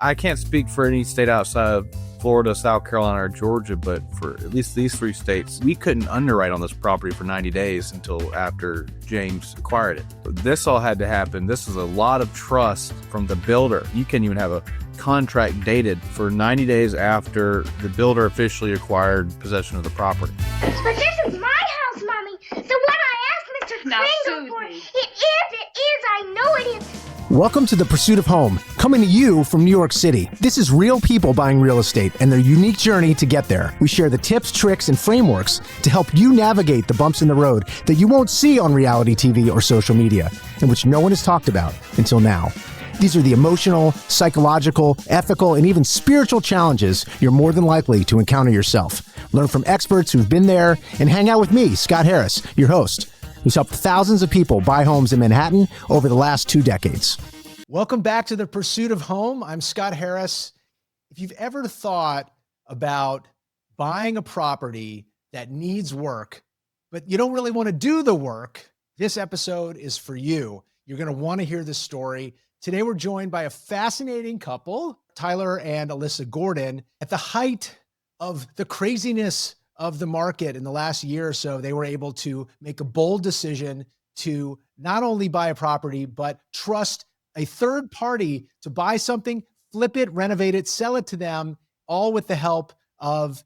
I can't speak for any state outside of Florida, South Carolina, or Georgia, but for at least these three states, we couldn't underwrite on this property for 90 days until after James acquired it. This all had to happen. This is a lot of trust from the builder. You can't even have a contract dated for 90 days after the builder officially acquired possession of the property. But this is my house, Mommy. So what I asked Mr. Kringle for, it is, I know it is. Welcome to The Pursuit of Home, coming to you from New York City. This is real people buying real estate and their unique journey to get there. We share the tips, tricks, and frameworks to help you navigate the bumps in the road that you won't see on reality TV or social media, and which no one has talked about until now. These are the emotional, psychological, ethical, and even spiritual challenges you're more than likely to encounter yourself. Learn from experts who've been there and hang out with me, Scott Harris, your host, who's helped thousands of people buy homes in Manhattan over the last 2 decades. Welcome back to The Pursuit of Home. I'm Scott Harris. If you've ever thought about buying a property that needs work, but you don't really want to do the work, this episode is for you. You're going to want to hear this story. Today, we're joined by a fascinating couple, Tyler and Alyssa Gordon. At the height of the craziness of the market in the last year or so, they were able to make a bold decision to not only buy a property, but trust a third party to buy something, flip it, renovate it, sell it to them, all with the help of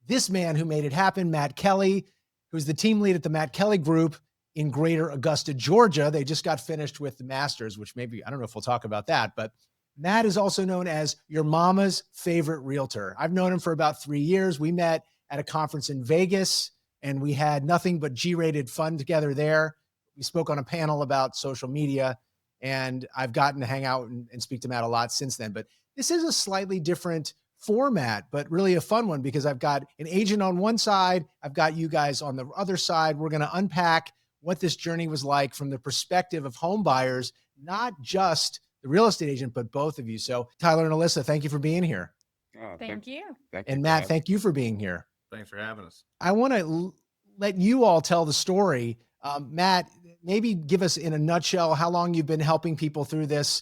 this man who made it happen, Matt Kelly, who's the team lead at the Matt Kelly Group in Greater Augusta, Georgia. They just got finished with the Masters, which maybe, I don't know if we'll talk about that, but Matt is also known as your mama's favorite realtor. I've known him for about 3 years. We met at a conference in Vegas, and we had nothing but G-rated fun together there. We spoke on a panel about social media, and I've gotten to hang out and speak to Matt a lot since then. But this is a slightly different format, but really a fun one because I've got an agent on one side, I've got you guys on the other side. We're going to unpack what this journey was like from the perspective of home buyers, not just the real estate agent, but both of you. So Tyler and Alyssa, thank you for being here. Oh, thank you. And Matt, thank you for being here. Thanks for having us. I want to let you all tell the story. Matt, maybe give us in a nutshell how long you've been helping people through this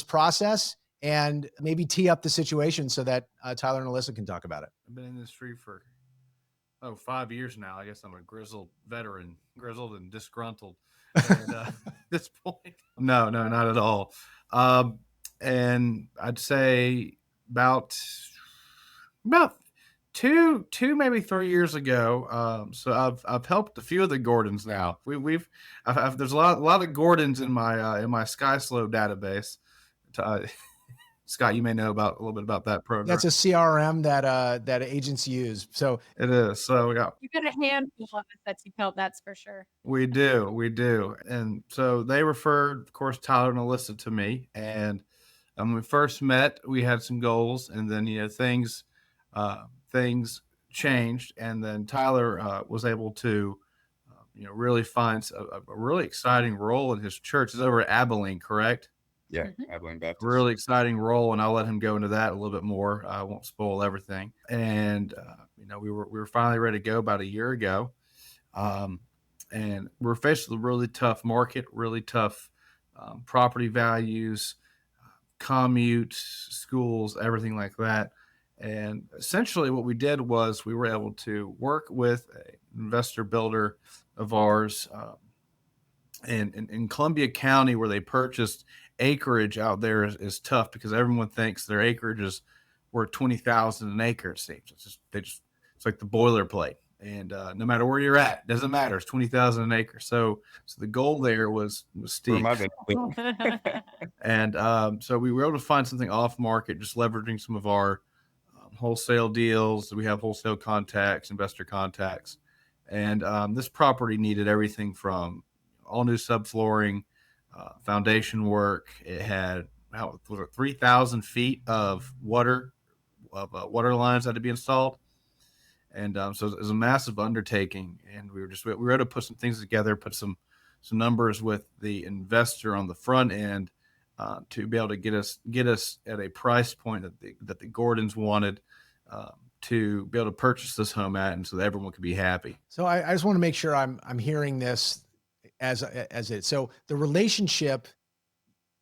process, and maybe tee up the situation so that Tyler and Alyssa can talk about it. I've been in the industry for 5 years now. I guess I'm a grizzled veteran, grizzled and disgruntled at this point. No, not at all. And I'd say about two, maybe 3 years ago. So I've helped a few of the Gordons now. There's a lot of Gordons in my SkySlow database. Scott, you may know a little bit about that program. That's a CRM that agents use. So it is. So you got a handful of us that you've helped, that's for sure. We do. And so they referred, of course, Tyler and Alyssa to me. And when we first met, we had some goals, and then things changed, and then Tyler was able to, really find a really exciting role in his church. It's over at Abilene, correct? Yeah, Abilene Baptist. Really exciting role, and I'll let him go into that a little bit more. I won't spoil everything. And we were finally ready to go about a year ago, and we're faced with a really tough market, really tough property values, commute, schools, everything like that. And essentially what we did was we were able to work with an investor builder of ours in Columbia County, where they purchased acreage out there is tough because everyone thinks their acreage is worth $20,000 an acre. It seems it's like the boilerplate. And no matter where you're at, doesn't matter. It's $20,000 an acre. So the goal there was steep. And so we were able to find something off market, just leveraging some of our wholesale deals. We have wholesale contacts, investor contacts. And this property needed everything from all new subflooring, foundation work. It had 3,000 feet of water lines that had to be installed. And so it was a massive undertaking, and we were able to put some things together, put some numbers with the investor on the front end to be able to get us at a price point that the Gordons wanted to be able to purchase this home at, and so that everyone could be happy. So I just want to make sure I'm hearing this as it. So the relationship,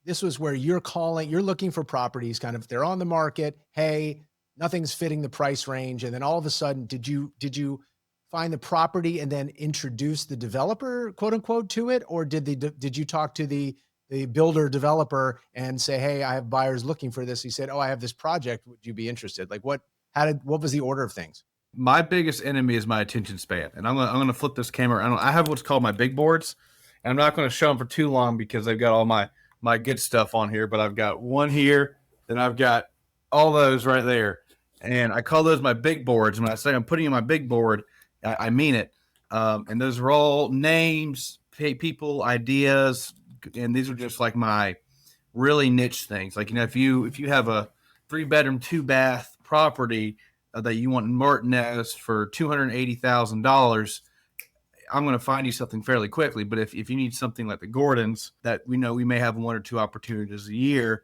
this was where you're looking for properties, kind of, they're on the market. Hey, nothing's fitting the price range. And then all of a sudden, did you find the property and then introduce the developer, quote unquote, to it? Or did you talk to the builder developer and say, hey, I have buyers looking for this? He said, oh, I have this project. Would you be interested? Like what was the order of things? My biggest enemy is my attention span, and I'm gonna flip this camera. I have what's called my big boards, and I'm not gonna show them for too long because they've got all my good stuff on here. But I've got one here, then I've got all those right there, and I call those my big boards. When I say I'm putting in my big board, I mean it. And those are all names, people, ideas, and these are just like my really niche things. Like, if you have a 3-bedroom, 2-bath property that you want in Martinez for $280,000, I'm going to find you something fairly quickly. But if you need something like the Gordons that we know we may have 1 or 2 opportunities a year,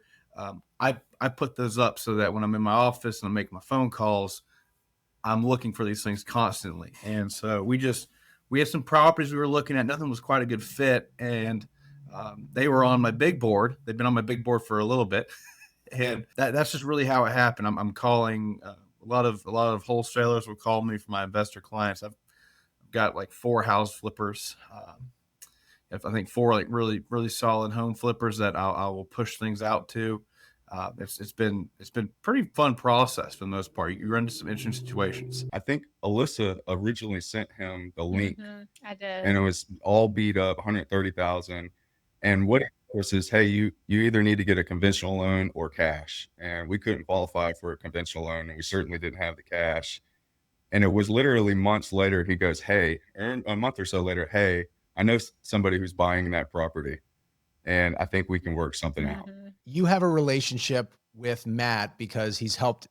I put those up so that when I'm in my office and I'm making my phone calls, I'm looking for these things constantly. And so we had some properties we were looking at. Nothing was quite a good fit, and they were on my big board. They've been on my big board for a little bit, and that's just really how it happened. I'm calling a lot of wholesalers will call me for my investor clients. I've got like 4 house flippers. If I think 4 like really solid home flippers that I will push things out to. It's been pretty fun process for the most part. You run into some interesting situations. I think Alyssa originally sent him the link, I did. and it was all beat up, 130,000. And what it was is, hey, you either need to get a conventional loan or cash. And we couldn't qualify for a conventional loan, and we certainly didn't have the cash. And it was literally months later, he goes, hey, or a month or so later, hey, I know somebody who's buying that property, and I think we can work something out. You have a relationship with Matt because he's helped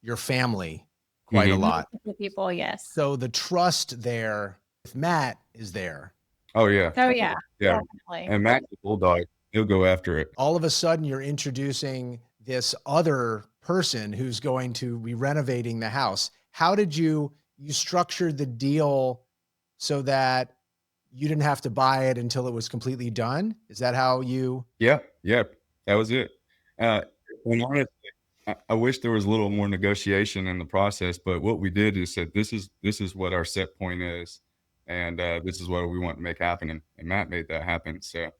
your family quite a lot. People, yes. So the trust there with Matt is there. Oh yeah. Oh yeah. Yeah. Definitely. And Matt's a bulldog. He'll go after it. All of a sudden you're introducing this other person who's going to be renovating the house. How did you structured the deal so that you didn't have to buy it until it was completely done? Is that how you? Yeah. That was it. And honestly, I wish there was a little more negotiation in the process, but what we did is said, this is what our set point is, and this is what we want to make happen. And Matt made that happen. So,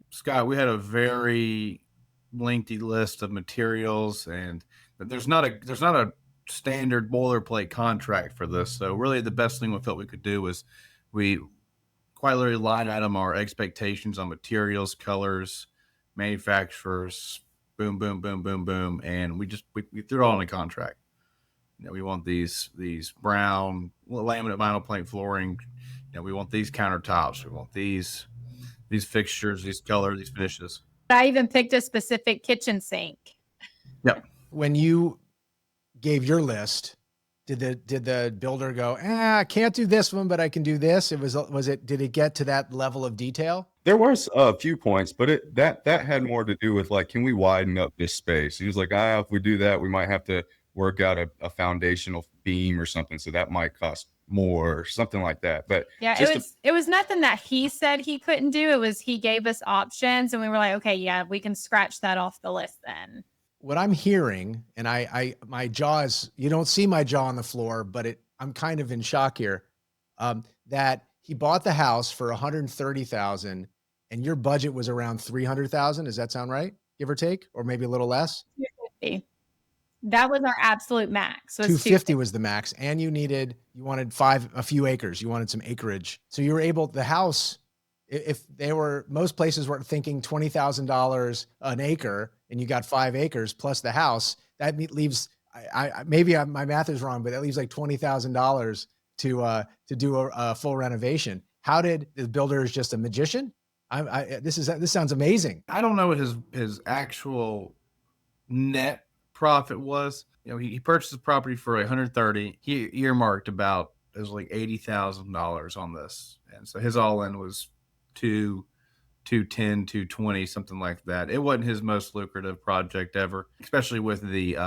Scott, we had a very lengthy list of materials, and there's not a standard boilerplate contract for this. So really the best thing we felt we could do was we quite literally line item our expectations on materials, colors, manufacturers, boom, boom, boom, boom, boom. And we threw it all in a contract. We want these brown laminate vinyl plank flooring. We want these countertops. We want these fixtures, these colors, these finishes. I even picked a specific kitchen sink. Yep. When you gave your list, did the builder go, I can't do this one, but I can do this? Did it get to that level of detail? there was a few points, but that had more to do with like, can we widen up this space? He was like, if we do that, we might have to work out a foundational beam or something. So that might cost more or something like that. But yeah, it was nothing that he said he couldn't do. It was, he gave us options and we were like, okay, yeah, we can scratch that off the list then. What I'm hearing, and my jaw is, you don't see my jaw on the floor, but I'm kind of in shock here, that he bought the house for $130,000 and your budget was around $300,000. Does that sound right? Give or take, or maybe a little less? 250. That was our absolute max. So 250 was the max. And you wanted a few acres. You wanted some acreage. So you were able, the house, most places were thinking $20,000 an acre and you got 5 acres plus the house, that leaves, my math is wrong, but that leaves like $20,000 to do a full renovation. How did the builder, is just a magician? This sounds amazing. I don't know what his actual net profit was. He purchased the property for 130. He earmarked it was like $80,000 on this, and so his all-in was 210, 220, something like that. It wasn't his most lucrative project ever, especially with the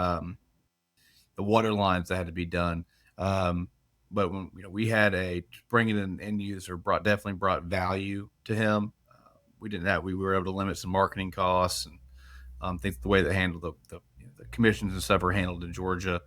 water lines that had to be done. But when we had bringing an end user definitely brought value to him. We didn't have. We were able to limit some marketing costs, and I think the way they handled the commissions and stuff are handled in Georgia.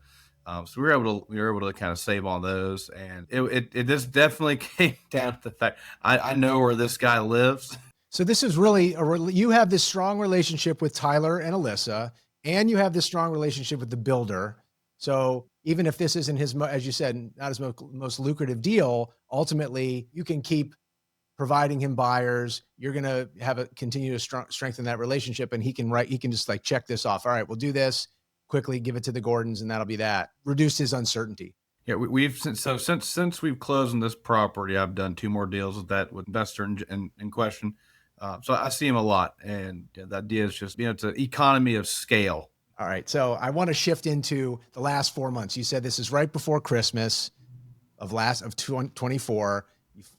So we were able to kind of save on those, and it just definitely came down to the fact I know where this guy lives. So this is really you have this strong relationship with Tyler and Alyssa, and you have this strong relationship with the builder. So even if this isn't his, as you said, not his most lucrative deal, ultimately you can keep providing him buyers. You're going to continue to strengthen that relationship, and he can just like check this off. All right, we'll do this quickly, give it to the Gordons, and that'll be that. Reduce his uncertainty. Yeah, we've since we've closed on this property, I've done 2 more deals with investor in question. So I see him a lot, and the idea is just it's an economy of scale. All right, so I want to shift into the last 4 months. You said this is right before Christmas of 2024.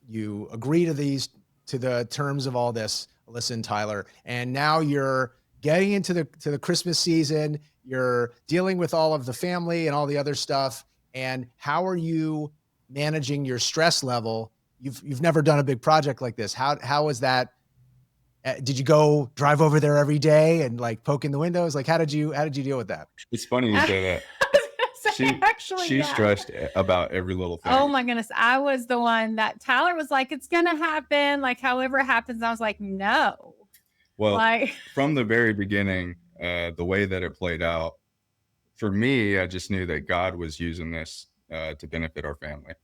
You agree to the terms of all this, Alyssa and Tyler, and now you're getting into the Christmas season. You're dealing with all of the family and all the other stuff. And how are you managing your stress level? You've never done a big project like this. How is that? Did you go drive over there every day and like poke in the windows? Like, how did you deal with that? It's funny you say that. She's stressed about every little thing. Oh my goodness. I was the one that Tyler was like, it's going to happen. Like, however it happens. I was like, no. Well, from the very beginning, the way that it played out, for me, I just knew that God was using this to benefit our family.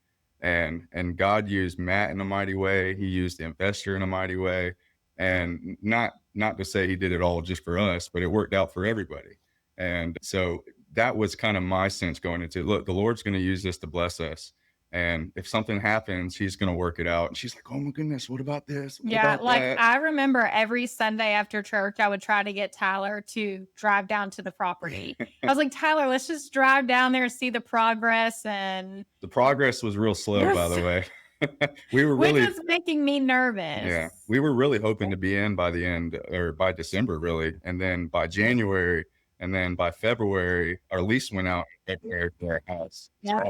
And God used Matt in a mighty way. He used the investor in a mighty way. And not to say he did it all just for us, but it worked out for everybody. And so that was kind of my sense going into it. Look, the Lord's going to use this to bless us. And if something happens, he's going to work it out. And she's like, oh my goodness, what about this? What about that? I remember every Sunday after church, I would try to get Tyler to drive down to the property. I was like, Tyler, let's just drive down there and see the progress. And the progress was real slow, by the way. We were really, which was making me nervous. Yeah, we were really hoping to be in by the end, or by December, really. And then by January, and then by February, our lease went out in February to our house. Yeah.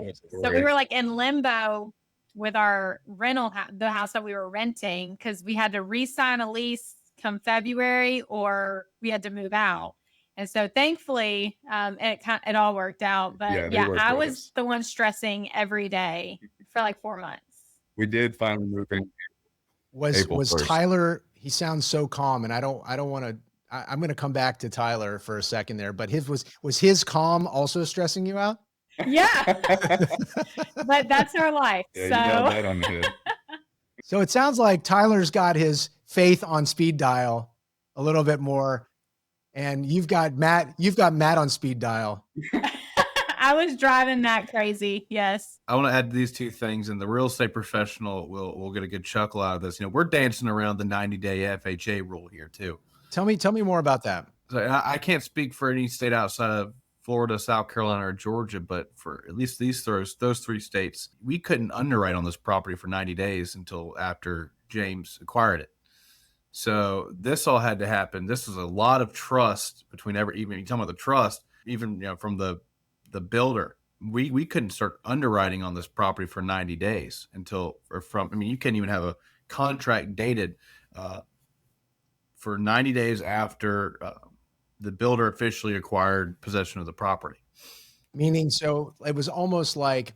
So we were like in limbo with our the house that we were renting, because we had to re-sign a lease come February or we had to move out. And so thankfully, it all worked out. But I was the one stressing every day for like 4 months. We did finally move in. Was Tyler? He sounds so calm, and I don't want to. I'm going to come back to Tyler for a second there, but was his calm also stressing you out? Yeah, but that's our life. Yeah, you got that on the head. So it sounds like Tyler's got his faith on speed dial a little bit more, and you've got Matt on speed dial. I was driving that crazy. Yes. I want to add these 2 things, and the real estate professional will get a good chuckle out of this. We're dancing around the 90-day FHA rule here too. Tell me more about that. So I can't speak for any state outside of Florida, South Carolina, or Georgia, but for at least those 3 states, we couldn't underwrite on this property for 90 days until after James acquired it. So this all had to happen. This was a lot of trust between even you talking about the trust, even from the builder. We couldn't start underwriting on this property for 90 days you can't even have a contract dated for 90 days after the builder officially acquired possession of the property. Meaning, so it was almost like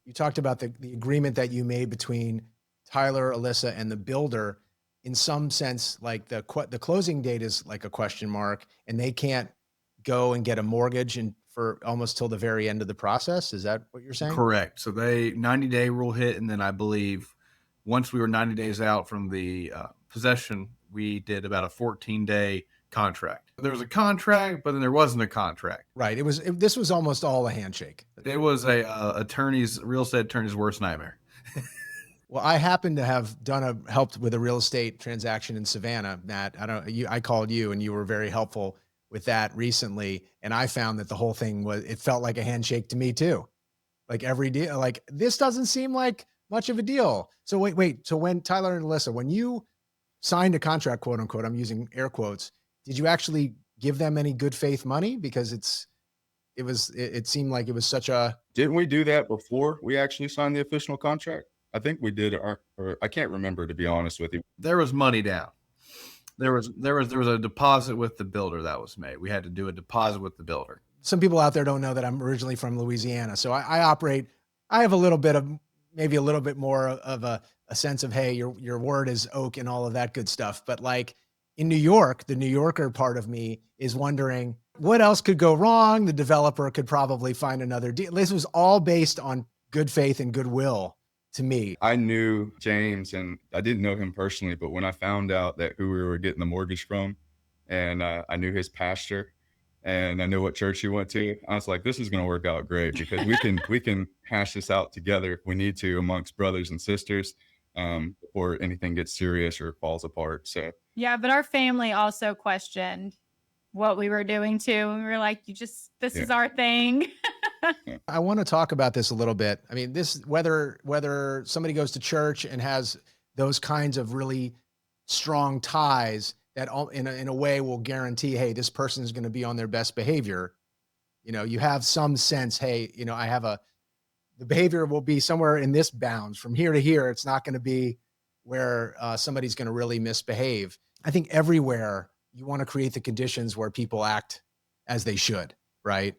you talked about the agreement that you made between Tyler, Alyssa, and the builder. In some sense, like the closing date is like a question mark, and they can't go and get a mortgage for almost till the very end of the process. Is that what you're saying? Correct. So 90-day rule hit, and then I believe once we were 90 days out from the possession, we did about a 14-day contract. There was a contract, but then there wasn't a contract. Right. This was almost all a handshake. It was a real estate attorney's worst nightmare. Well, I happen to have helped with a real estate transaction in Savannah, Matt. I called you and you were very helpful with that recently. And I found that the whole thing it felt like a handshake to me too. Like every deal, like this doesn't seem like much of a deal. So wait. So when Tyler and Alyssa, when you signed a contract, quote unquote, I'm using air quotes, did you actually give them any good faith money? Because it seemed like it was such a. Didn't we do that before we actually signed the official contract? I think we did, or I can't remember, to be honest with you. There was money down. There was a deposit with the builder that was made. We had to do a deposit with the builder. Some people out there don't know that I'm originally from Louisiana. So I have a little bit of, maybe a little bit more of a sense of, hey, your word is oak and all of that good stuff. But like in New York, the New Yorker part of me is wondering what else could go wrong. The developer could probably find another deal. This was all based on good faith and goodwill to me. I knew James, and I didn't know him personally, but when I found out that who we were getting the mortgage from, and I knew his pastor, and I knew what church he went to, I was like, this is going to work out great because we can hash this out together if we need to amongst brothers and sisters, before anything gets serious or falls apart. So yeah, but our family also questioned what we were doing too, and we were like, this is our thing. I want to talk about this a little bit. I mean, this, whether somebody goes to church and has those kinds of really strong ties that in a way will guarantee, hey, this person is going to be on their best behavior. You know, you have some sense, hey, you know, the behavior will be somewhere in this bounds from here to here. It's not going to be where somebody's going to really misbehave. I think everywhere you want to create the conditions where people act as they should, right?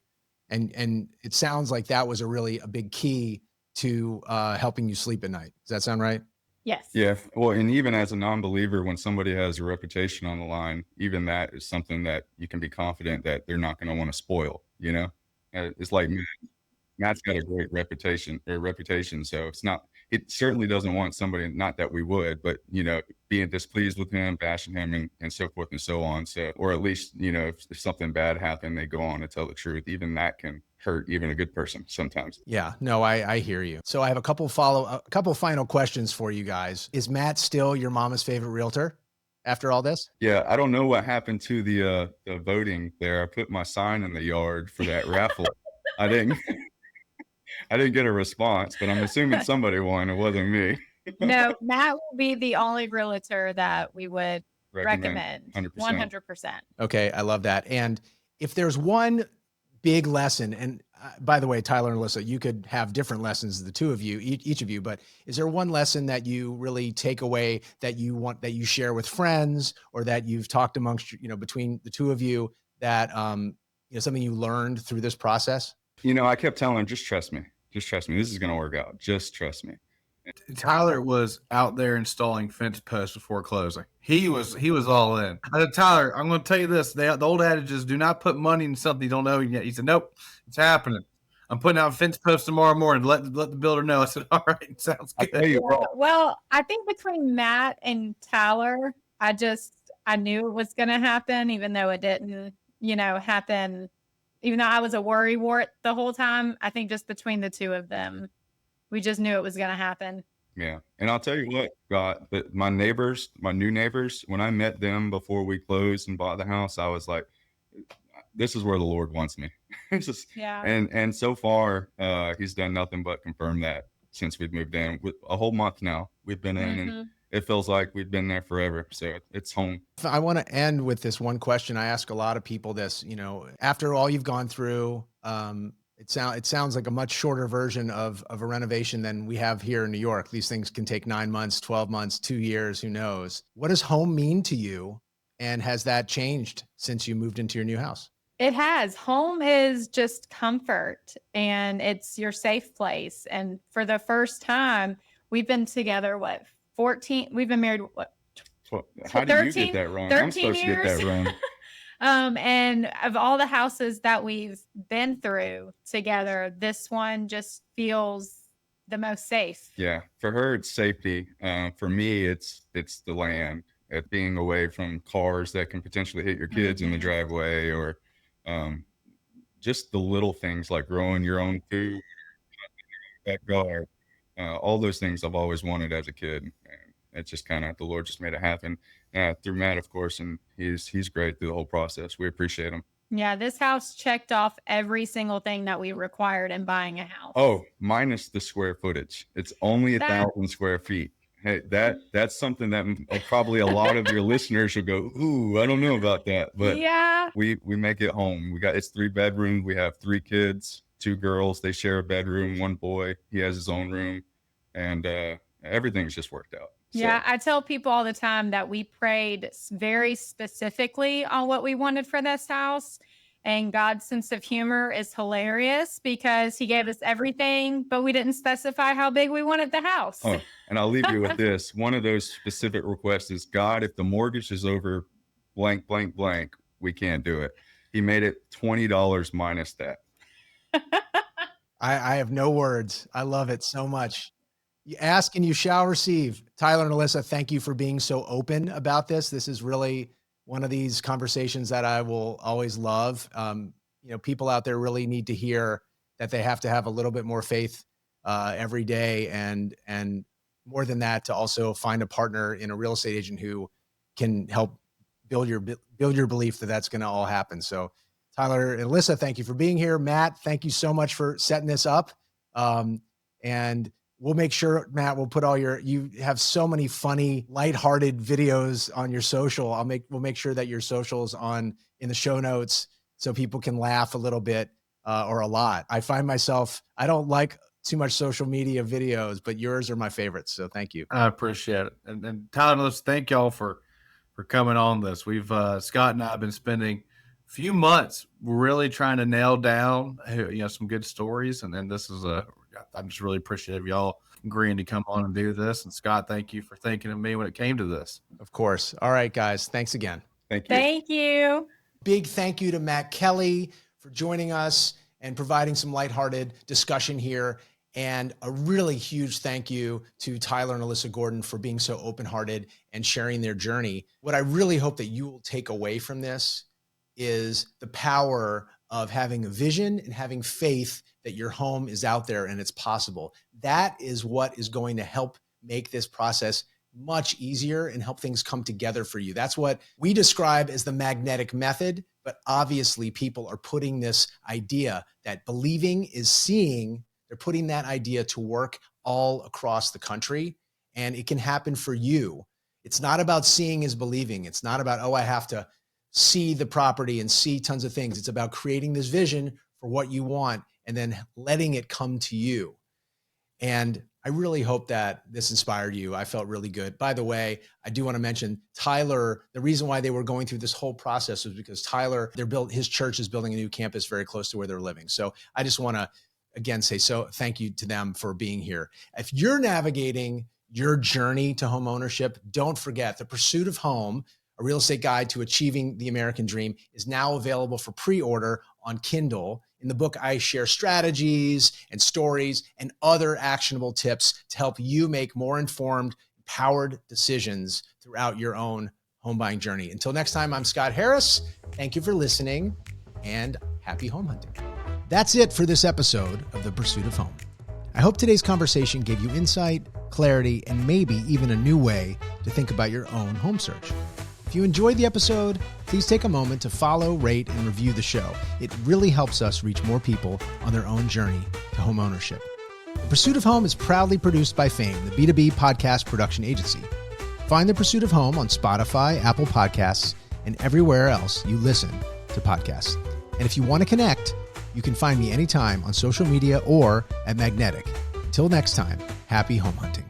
And it sounds like that was a big key to helping you sleep at night. Does that sound right? Yes. yeah, well, and even as a non-believer, when somebody has a reputation on the line, even that is something that you can be confident that they're not going to want to spoil. You know, it's like Matt's got a great reputation, so it certainly doesn't want somebody, not that we would, but, you know, being displeased with him, bashing him, and so forth and so on. So, or at least, you know, if something bad happened, they go on to tell the truth. Even that can hurt even a good person sometimes. Yeah, no, I hear you. So I have a couple final questions for you guys. Is Matt still your mama's favorite realtor after all this? Yeah, I don't know what happened to the voting there. I put my sign in the yard for that raffle. I didn't get a response, but I'm assuming somebody won. It wasn't me. No, Matt will be the only realtor that we would recommend. 100%. Okay, I love that. And if there's one big lesson, and by the way, Tyler and Alyssa, you could have different lessons, the two of you, each of you, but is there one lesson that you really take away that you share with friends, or that you've talked amongst, you know, between the two of you, that, you know, something you learned through this process? You know, I kept telling him, just trust me. Just trust me. This is going to work out. Just trust me. Tyler was out there installing fence posts before closing. He was all in. I said, Tyler, I'm going to tell you this. The old adage is, do not put money in something you don't know yet. He said, nope, it's happening. I'm putting out fence posts tomorrow morning. Let the builder know. I said, all right, sounds good. Well, I think between Matt and Tyler, I knew it was going to happen, even though it didn't, you know, happen. Even though I was a worrywart the whole time, I think just between the two of them, we just knew it was going to happen. Yeah. And I'll tell you what, Scott, my new neighbors, when I met them before we closed and bought the house, I was like, this is where the Lord wants me. Yeah. And so far, he's done nothing but confirm that since we've moved in. With a whole month now, we've been in, and it feels like we've been there forever. So it's home. I want to end with this one question. I ask a lot of people this, you know, after all you've gone through, it sounds like a much shorter version of a renovation than we have here in New York. These things can take 9 months, 12 months, 2 years, who knows? What does home mean to you? And has that changed since you moved into your new house? It has. Home is just comfort, and it's your safe place. And for the first time, we've been together, 14? We've been married, How do you get that wrong? I'm supposed to get that wrong. And of all the houses that we've been through together, this one just feels the most safe. Yeah, for her, it's safety. For me, it's the land. It's being away from cars that can potentially hit your kids in the driveway, or just the little things like growing your own food, backyard. All those things I've always wanted as a kid. It's just kind of, the Lord just made it happen through Matt, of course, and he's great through the whole process. We appreciate him. Yeah, this house checked off every single thing that we required in buying a house. Oh, minus the square footage. It's only 1,000 square feet. Hey, that's something that probably a lot of your listeners will go, ooh, I don't know about that. But yeah, we make it home. It's 3 bedrooms. We have 3 kids, 2 girls. They share a bedroom, 1 boy. He has his own room, and everything's just worked out. Yeah, I tell people all the time that we prayed very specifically on what we wanted for this house. And God's sense of humor is hilarious because he gave us everything, but we didn't specify how big we wanted the house. Oh, and I'll leave you with this. One of those specific requests is, God, if the mortgage is over blank, blank, blank, we can't do it. He made it $20 minus that. I have no words. I love it so much. You ask and you shall receive. Tyler and Alyssa, thank you for being so open about this. This is really one of these conversations that I will always love. People out there really need to hear that they have to have a little bit more faith every day, and more than that, to also find a partner in a real estate agent who can help build your belief that that's going to all happen. So, Tyler and Alyssa, thank you for being here. Matt, thank you so much for setting this up. And we'll make sure, Matt, we'll put you have so many funny, lighthearted videos on your social. We'll make sure that your social's in the show notes so people can laugh a little bit or a lot. I find myself, I don't like too much social media videos, but yours are my favorites. So thank you. I appreciate it. And Tyler, let's thank y'all for coming on this. We've, Scott and I have been spending a few months really trying to nail down, some good stories. And then I'm just really appreciative of y'all agreeing to come on and do this. And Scott, thank you for thinking of me when it came to this. Of course. All right, guys. Thanks again. Thank you. Thank you. Big thank you to Matt Kelly for joining us and providing some lighthearted discussion here. And a really huge thank you to Tyler and Alyssa Gordon for being so open-hearted and sharing their journey. What I really hope that you will take away from this is the power of having a vision and having faith that your home is out there and it's possible. That is what is going to help make this process much easier and help things come together for you. That's what we describe as the magnetic method, but obviously people are putting this idea that believing is seeing. They're putting that idea to work all across the country, and it can happen for you. It's not about seeing is believing. It's not about, I have to see the property and see tons of things. It's about creating this vision for what you want and then letting it come to you. And I really hope that this inspired you. I felt really good. By the way, I do want to mention Tyler. The reason why they were going through this whole process was because Tyler, his church is building a new campus very close to where they're living. So I just want to again say thank you to them for being here. If you're navigating your journey to home ownership, don't forget The Pursuit of Home, a real estate guide to achieving the American dream, is now available for pre-order on Kindle. In the book, I share strategies and stories and other actionable tips to help you make more informed, empowered decisions throughout your own home buying journey. Until next time, I'm Scott Harris. Thank you for listening and happy home hunting. That's it for this episode of The Pursuit of Home. I hope today's conversation gave you insight, clarity, and maybe even a new way to think about your own home search. If you enjoyed the episode, please take a moment to follow, rate, and review the show. It really helps us reach more people on their own journey to home ownership. The Pursuit of Home is proudly produced by Fame, the B2B podcast production agency. Find The Pursuit of Home on Spotify, Apple Podcasts, and everywhere else you listen to podcasts. And if you want to connect, you can find me anytime on social media or at Magnetic. Until next time, happy home hunting.